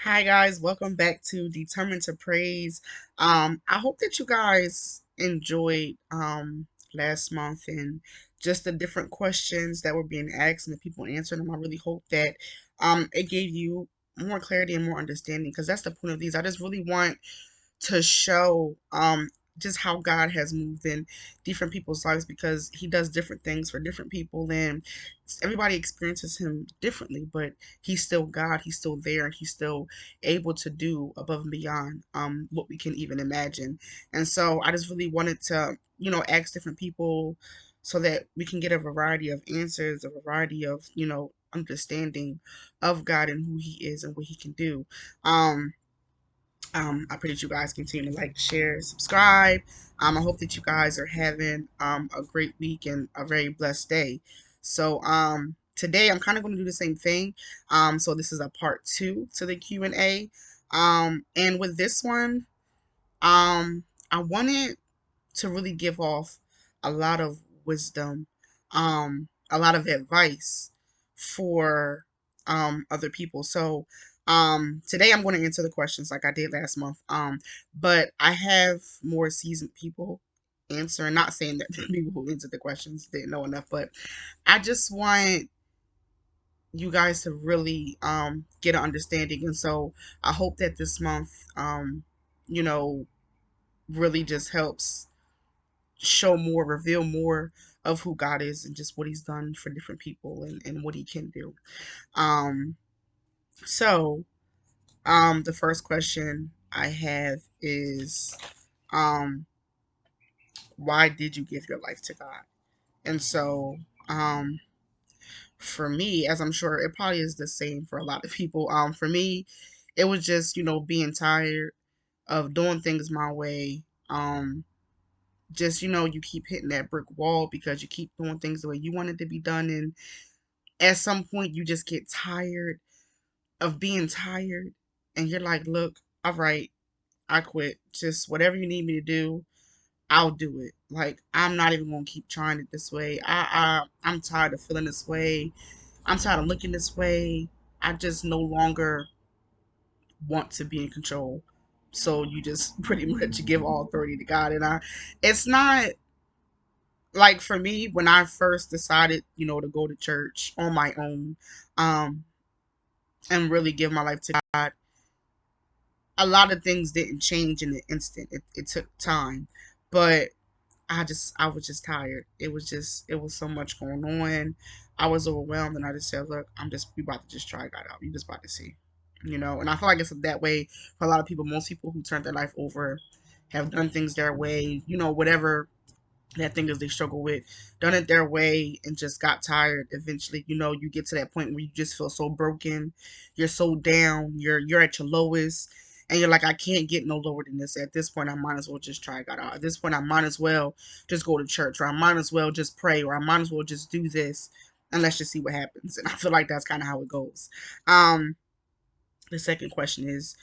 Hi guys, welcome back to Determined to Praise. I hope that you guys enjoyed last month and just the different questions that were being asked and the people answering them. I really hope that it gave you more clarity and more understanding because that's the point of these. I just really want to show just how God has moved in different people's lives because he does different things for different people and everybody experiences him differently, but he's still God, he's still there, and he's still able to do above and beyond what we can even imagine. And so I just really wanted to, ask different people so that we can get a variety of answers, a variety of, understanding of God and who he is and what he can do. Um I pray that you guys continue to like, share, subscribe. I hope that you guys are having a great week and a very blessed day. So today I'm kind of going to do the same thing. So this is a part two to the Q&A. And with this one, I wanted to really give off a lot of wisdom, a lot of advice for other people. So today I'm going to answer the questions like I did last month. But I have more seasoned people answering, not saying that the people who answered the questions didn't know enough, but I just want you guys to really get an understanding. And so I hope that this month you know really just helps show more, reveal more of who God is and just what he's done for different people and what he can do. Um, so, the first question I have is, um, why did you give your life to God? And so, um, for me, as I'm sure it probably is the same for a lot of people, for me, it was just, being tired of doing things my way. Just, you keep hitting that brick wall because you keep doing things the way you want it to be done. And at some point, you just get tired of being tired. And you're like, look, all right, I quit. Just whatever you need me to do, I'll do it. Like, I'm not even going to keep trying it this way. I'm tired of feeling this way. I'm tired of looking this way. I just no longer want to be in control. So you just pretty much give all authority to God. And it's not like for me when I first decided, to go to church on my own, um, and really give my life to God, a lot of things didn't change in an instant. It took time, but I was just tired. It was so much going on. I was overwhelmed, and I just said, look, we about to just try God out. We just about to see, And I feel like it's that way for a lot of people. Most people who turn their life over have done things their way, whatever that thing is they struggle with, done it their way and just got tired. Eventually, you get to that point where you just feel so broken, you're so down, you're at your lowest, and you're like, I can't get no lower than this. At this point, I might as well just try God out. At this point, I might as well just go to church, or I might as well just pray, or I might as well just do this, and let's just see what happens. And I feel like that's kind of how it goes. The second question is,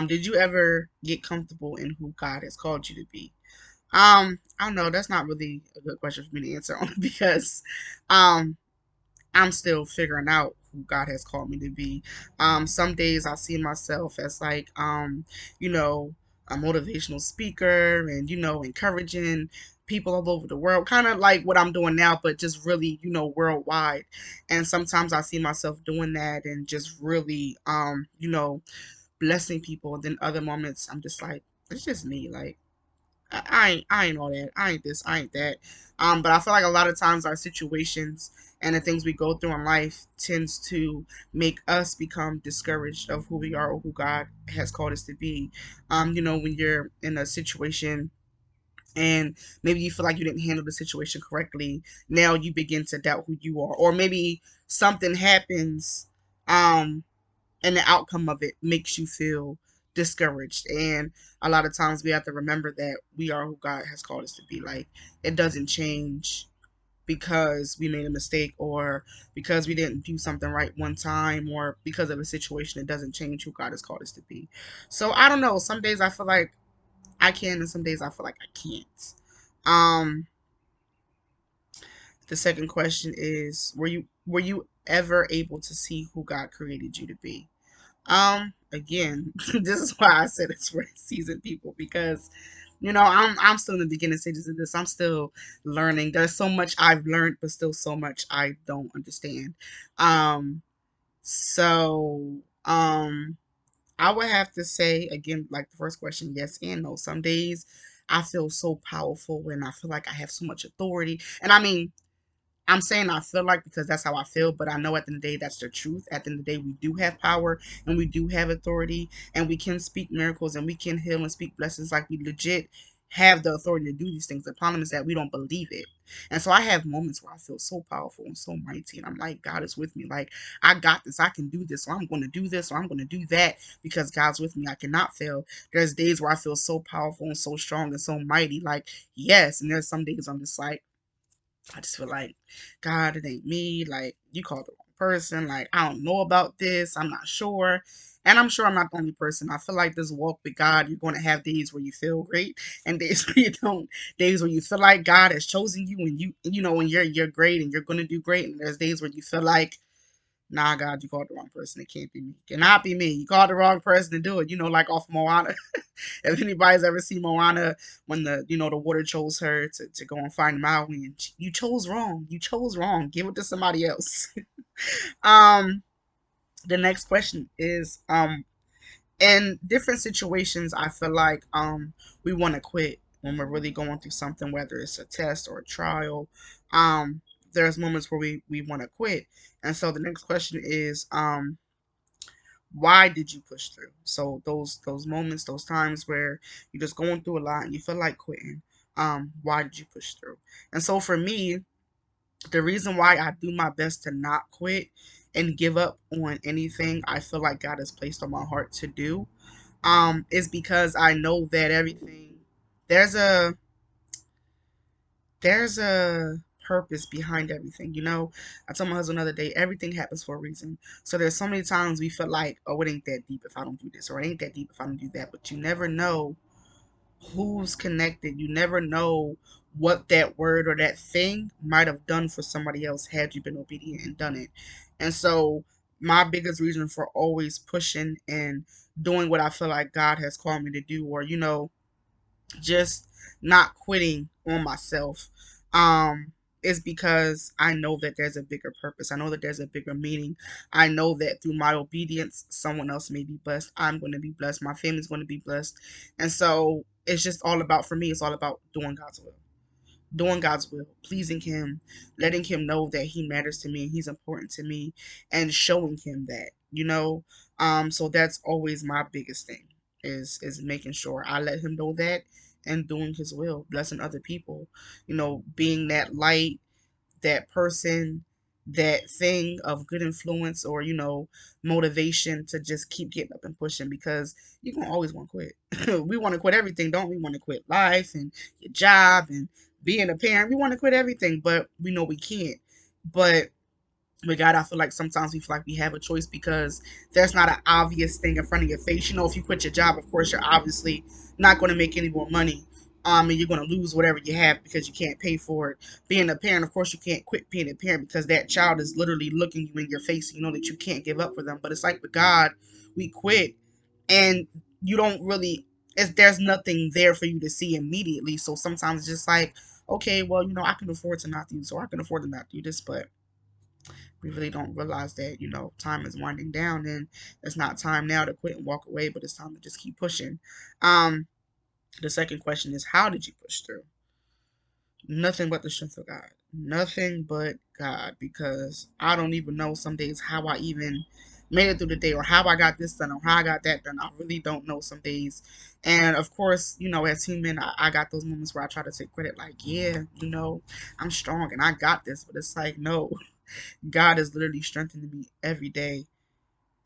did you ever get comfortable in who God has called you to be? I don't know. That's not really a good question for me to answer on because, um, I'm still figuring out who God has called me to be. Some days I see myself as like, you know, a motivational speaker and, encouraging people all over the world, kind of like what I'm doing now, but just really, worldwide. And sometimes I see myself doing that and just really, blessing people. And then other moments I'm just like, it's just me. Like, I ain't all that. I ain't this. I ain't that. But I feel like a lot of times our situations and the things we go through in life tends to make us become discouraged of who we are or who God has called us to be. When you're in a situation and maybe you feel like you didn't handle the situation correctly, now you begin to doubt who you are, or maybe something happens. And the outcome of it makes you feel discouraged. And a lot of times we have to remember that we are who God has called us to be. Like, it doesn't change because we made a mistake or because we didn't do something right one time or because of a situation. It doesn't change who God has called us to be. So I don't know. Some days I feel like I can, and some days I feel like I can't. Um, the second question is, were you ever able to see who God created you to be? again, this is why I said it's for seasoned people, because I'm still in the beginning stages of this. I'm still learning. There's so much I've learned, but still so much I don't understand. Um, so I would have to say again, like the first question, yes and no. Some days I feel so powerful and I feel like I have so much authority. And I mean, I'm saying I feel like because that's how I feel, but I know at the end of the day that's the truth. At the end of the day, we do have power and we do have authority and we can speak miracles and we can heal and speak blessings. Like we legit have the authority to do these things. The problem is that we don't believe it. And so I have moments where I feel so powerful and so mighty. And I'm like, God is with me. Like, I got this. I can do this. So I'm going to do this or I'm going to do that because God's with me. I cannot fail. There's days where I feel so powerful and so strong and so mighty. Like, yes. And there's some days I'm just like, I just feel like, God, it ain't me. Like, you called the wrong person. Like, I don't know about this. I'm not sure. And I'm sure I'm not the only person. I feel like this walk with God, you're going to have days where you feel great and days where you don't. Days where you feel like God has chosen you and when you're great and you're going to do great. And there's days where you feel like, nah, God, you called the wrong person. It can't be me. It cannot be me. You called the wrong person to do it. Like off Moana. If anybody's ever seen Moana, when the water chose her to go and find Maui, and you chose wrong. You chose wrong. Give it to somebody else. um, the next question is in different situations, I feel like we want to quit when we're really going through something, whether it's a test or a trial. Um, there's moments where we want to quit, and so the next question is why did you push through? So those moments, those times where you're just going through a lot and you feel like quitting, why did you push through? And so for me, the reason why I do my best to not quit and give up on anything I feel like God has placed on my heart to do, is because I know that everything there's a there's a purpose behind everything. I told my husband the other day, everything happens for a reason. So there's so many times we feel like, oh, it ain't that deep if I don't do this, or it ain't that deep if I don't do that. But you never know who's connected. You never know what that word or that thing might have done for somebody else had you been obedient and done it. And so my biggest reason for always pushing and doing what I feel like God has called me to do, or just not quitting on myself, is because I know that there's a bigger purpose. I know that there's a bigger meaning. I know that through my obedience, someone else may be blessed. I'm going to be blessed. My family's going to be blessed. And so it's just all about, for me, it's all about doing God's will. Doing God's will, pleasing Him, letting Him know that He matters to me, He's important to me, and showing Him that. So that's always my biggest thing is making sure I let Him know that and doing His will, blessing other people, being that light, that person, that thing of good influence or motivation to just keep getting up and pushing, because you're gonna always want to quit. We want to quit everything, don't we? Want to quit life and your job and being a parent. We want to quit everything, but we know we can't. But with God, I feel like sometimes we feel like we have a choice because there's not an obvious thing in front of your face. If you quit your job, of course, you're obviously not going to make any more money. And you're going to lose whatever you have because you can't pay for it. Being a parent, of course, you can't quit being a parent because that child is literally looking you in your face. You know that you can't give up for them. But it's like with God, we quit and you don't really, there's nothing there for you to see immediately. So sometimes it's just like, okay, well, I can afford to not do this or I can afford to not do this, but we really don't realize that time is winding down and it's not time now to quit and walk away, but it's time to just keep pushing. The second question is, how did you push through? Nothing but the strength of God. Nothing but God, because I don't even know some days how I even made it through the day or how I got this done or how I got that done. I really don't know some days. And of course, as human, I got those moments where I try to take credit, like, yeah, I'm strong and I got this, but it's like, no, God is literally strengthening me every day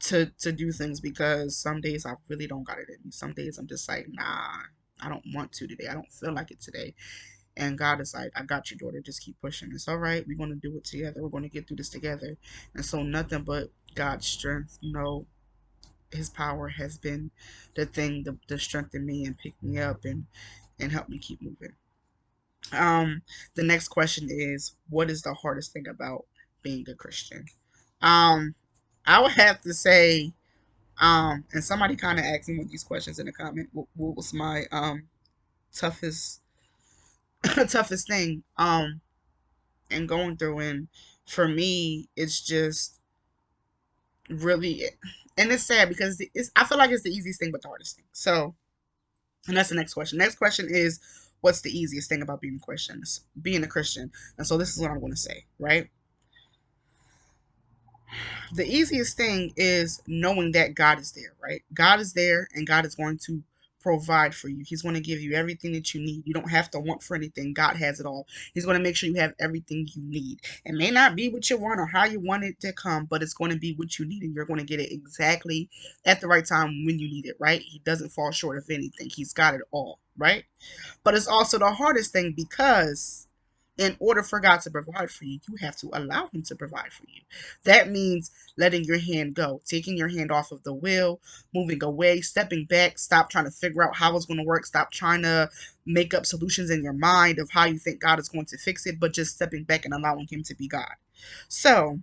to do things, because some days I really don't got it in me. Some days I'm just like, nah, I don't want to today. I don't feel like it today. And God is like, I got you, daughter. Just keep pushing. It's all right. We're going to do it together. We're going to get through this together. And so nothing but God's strength, His power has been the thing to strengthen me and pick me up and help me keep moving. The next question is, what is the hardest thing about being a Christian? Um, I would have to say And somebody kind of asked me one of these questions in the comment. What was my toughest toughest thing and going through? And for me, it's just really, and it's sad because it's, I feel like it's the easiest thing but the hardest thing. So, and that's the next question. Next question is, what's the easiest thing about being a Christian? Being a Christian. And so this is what I'm going to say, right? The easiest thing is knowing that God is there, right? God is there and God is going to provide for you. He's going to give you everything that you need. You don't have to want for anything. God has it all. He's going to make sure you have everything you need. It may not be what you want or how you want it to come, but it's going to be what you need and you're going to get it exactly at the right time when you need it, right? He doesn't fall short of anything. He's got it all, right? But it's also the hardest thing because in order for God to provide for you, you have to allow Him to provide for you. That means letting your hand go, taking your hand off of the wheel, moving away, stepping back, stop trying to figure out how it's going to work, stop trying to make up solutions in your mind of how you think God is going to fix it, but just stepping back and allowing Him to be God. So,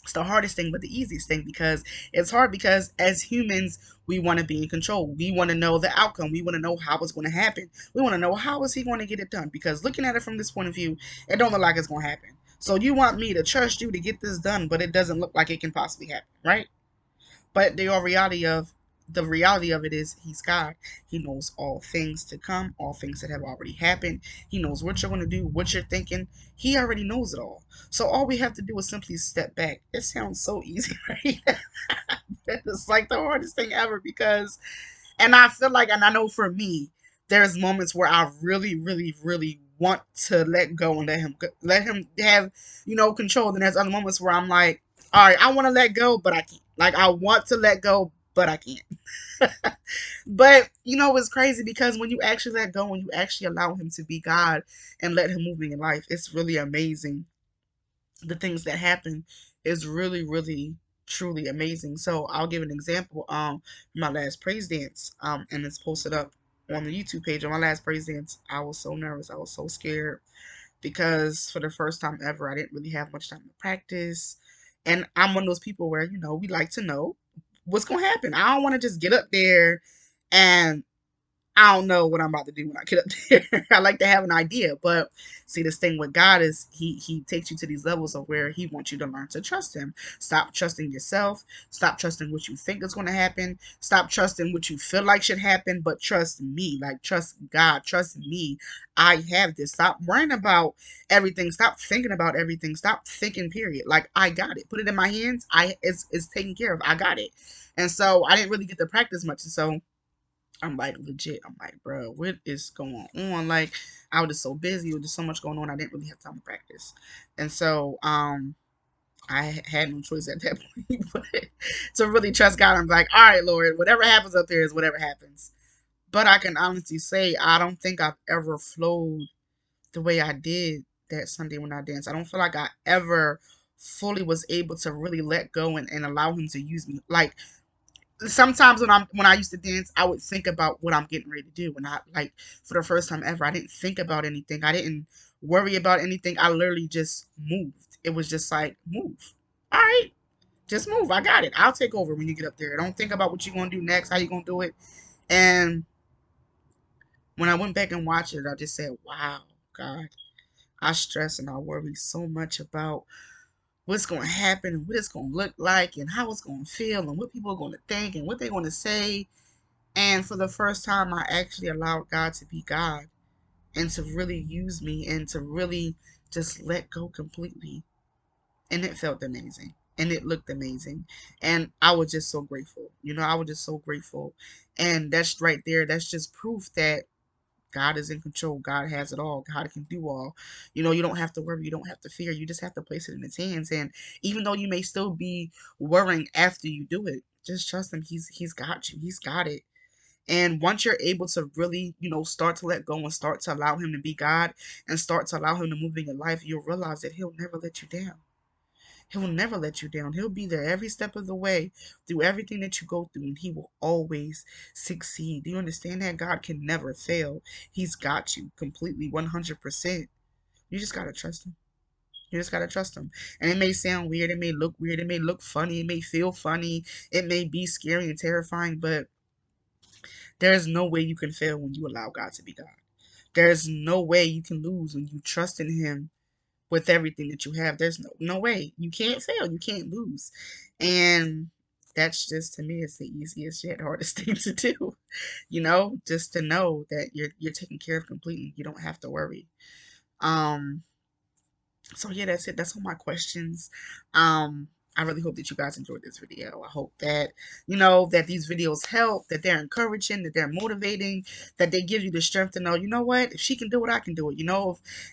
it's the hardest thing, but the easiest thing because it's hard because as humans, we want to be in control. We want to know the outcome. We want to know how it's going to happen. We want to know how is he going to get it done because looking at it from this point of view, it don't look like it's going to happen. So you want me to trust you to get this done, but it doesn't look like it can possibly happen, right? But the reality of it is he's God. He knows all things to come, all things that have already happened. He knows what you're going to do, what you're thinking. He already knows it all. So all we have to do is simply step back. It sounds so easy, right? It's like the hardest thing ever because, and I feel like, and I know for me, there's moments where I really, really, really want to let go and let him have, control. Then there's other moments where I'm like, all right, I want to let go, but I can't. Like I want to let go, but I can't. But it's crazy because when you actually let go, when you actually allow him to be God and let him move in your life, it's really amazing. The things that happen is really, really, truly amazing. So I'll give an example. My last praise dance, and it's posted up on the YouTube page. On my last praise dance, I was so nervous. I was so scared because for the first time ever, I didn't really have much time to practice. And I'm one of those people where, we like to know what's going to happen. I don't want to just get up there and I don't know what I'm about to do when I get up there. I like to have an idea, but see, this thing with God is He takes you to these levels of where He wants you to learn to trust Him. Stop trusting yourself. Stop trusting what you think is going to happen. Stop trusting what you feel like should happen, but trust me. Like trust God. Trust me. I have this. Stop worrying about everything. Stop thinking about everything. Stop thinking. Period. Like I got it. Put it in my hands. It's taken care of. I got it. And so I didn't really get to practice much. And so I'm like legit. I'm like, bro, what is going on? Like, I was just so busy with just so much going on. I didn't really have time to practice, and so I had no choice at that point but to really trust God. I'm like, all right, Lord, whatever happens up there is whatever happens. But I can honestly say I don't think I've ever flowed the way I did that Sunday when I danced. I don't feel like I ever fully was able to really let go and allow Him to use me. Like sometimes when I used to dance, I would think about what I'm getting ready to do. And I like for the first time ever, I didn't think about anything. I didn't worry about anything. I literally just moved. It was just like move. All right, just move. I got it. I'll take over when you get up there. Don't think about what you're gonna do next, how you gonna do it. And when I went back and watched it, I just said, "Wow, God, I stress and I worry so much about what's going to happen and what it's going to look like and how it's going to feel and what people are going to think and what they're going to say." And for the first time, I actually allowed God to be God and to really use me and to really just let go completely. And it felt amazing and it looked amazing. And I was just so grateful. I was just so grateful. And that's right there. That's just proof that God is in control. God has it all. God can do all. You don't have to worry. You don't have to fear. You just have to place it in His hands. And even though you may still be worrying after you do it, just trust Him. He's got you. He's got it. And once you're able to really, start to let go and start to allow Him to be God and start to allow Him to move in your life, you'll realize that He'll never let you down. He'll never let you down. He'll be there every step of the way through everything that you go through, and He will always succeed. Do you understand that? God can never fail. He's got you completely 100%. You just got to trust Him. You just gotta trust him. And it may sound weird, it may look weird, it may look funny, it may feel funny, it may be scary and terrifying, but there's no way you can fail when you allow God to be God. There's no way you can lose when you trust in him with everything that you have. There's no way. You can't fail. You can't lose. And that's just, to me, it's the easiest yet hardest thing to do. Just to know that you're taken care of completely. You don't have to worry. Um so yeah, that's it. That's all my questions. I really hope that you guys enjoyed this video. I hope that that these videos help, that they're encouraging, that they're motivating, that they give you the strength to know, you know what, if she can do it, I can do it.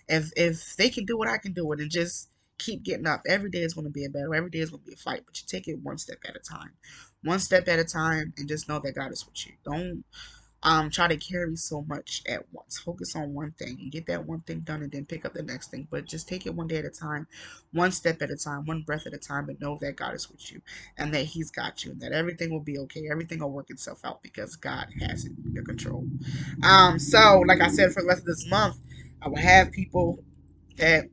If they can do it, I can do it, and just keep getting up. Every day is going to be a battle. Every day is going to be a fight, but you take it one step at a time, one step at a time, and just know that God is with you. Don't try to carry so much at once. Focus on one thing and get that one thing done, and then pick up the next thing. But just take it one day at a time, one step at a time, one breath at a time, and know that God is with you and that he's got you and that everything will be okay. Everything will work itself out because God has it under control. So like I said, for the rest of this month, I will have people that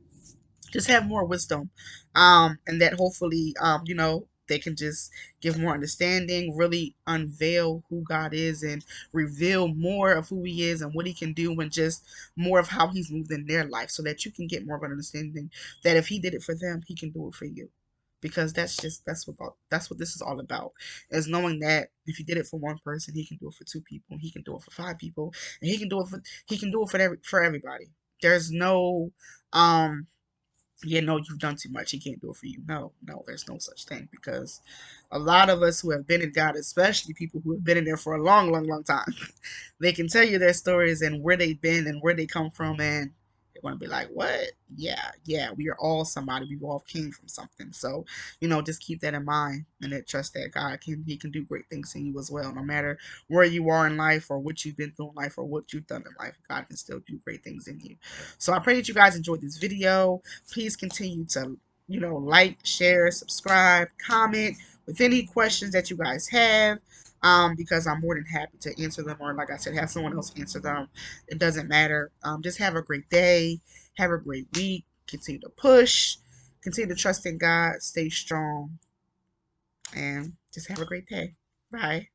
just have more wisdom, and that hopefully they can just give more understanding, really unveil who God is and reveal more of who he is and what he can do, and just more of how he's moved in their life, so that you can get more of an understanding that if he did it for them, he can do it for you. Because that's what this is all about, is knowing that if he did it for one person, he can do it for two people, and he can do it for five people, and he can do it for everybody. There's no no, you've done too much. He can't do it for you. No, no, there's no such thing, because a lot of us who have been in God, especially people who have been in there for a long, long, long time, they can tell you their stories and where they've been and where they come from, and they're going to be like, what? Yeah, yeah, we are all somebody. We all came from something. So, just keep that in mind, and that trust that he can do great things in you as well. No matter where you are in life or what you've been through in life or what you've done in life, God can still do great things in you. So I pray that you guys enjoyed this video. Please continue to, like, share, subscribe, comment with any questions that you guys have, because I'm more than happy to answer them, or like I said, have someone else answer them. It doesn't matter. Just have a great day. Have a great week. Continue to push. Continue to trust in God. Stay strong. And just have a great day. Bye.